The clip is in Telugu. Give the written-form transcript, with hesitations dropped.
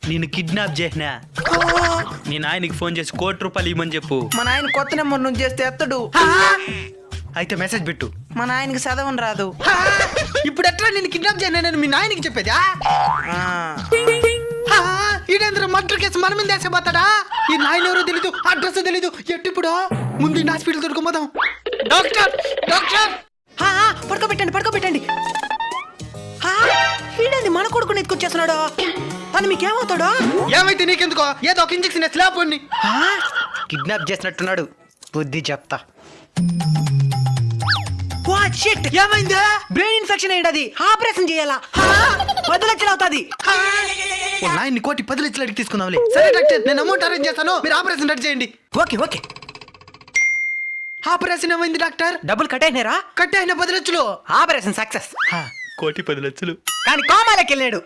నేను కిడ్నాప్ చేసినా. నేను ఆయనకి ఫోన్ చేసి ₹1,00,00,000 ఇవ్వమని చెప్పు. మా నాయన కొత్త నెంబర్ నుంచి చేస్తే ఎత్తడు. అయితే మెసేజ్ పెట్టు. మా నాయనకి చదవని రాదు. ఇప్పుడు ఎట్లా నేను కిడ్నాప్ చేయను మీ నాయనకి చెప్పేదా? ఈడేంద్ర మర్డర్ కేసు మన మీద వేసేపోతాడా? ఈ నాయన ఎవరో తెలీదు, అడ్రస్ తెలీదు. ఎట్టిప్పుడు ముందు హాస్పిటల్ దొరుకుపోదాం. డాక్టర్ డాక్టర్ పడుకోబెట్టండి. ఈడేంది మన కొడుకుని ఎత్తుకొచ్చేస్తున్నాడు. తను మీకేమవుతాడు? ఏమైతే నీకెందుకో, ఏదో ఒక ఇంజక్షన్ వేసి కిడ్నాప్ చేసినట్టున్నాడు. బుద్ధి చెప్తా. ఏమైందా? బ్రెయిన్ ఇన్ఫెక్షన్ అయ్యింది. అది ఆపరేషన్ చేయాలా? 10 లక్షలు అవుతుంది. నాయన్ని ₹10,00,000 అడిగి తీసుకుందాంలే. సరే డాక్టర్, నేను అమౌంట్ అరేంజ్ చేస్తాను, మీరు ఆపరేషన్ రెడీ చేయండి. ఓకే. ఆపరేషన్ ఏమైంది డాక్టర్? డబ్బులు కట్ అయినారా? కట్టే అయిన 10 లక్షలు. Operation success. ₹1,10,00,000 కానీ కోమాలోకి వెళ్ళాడు.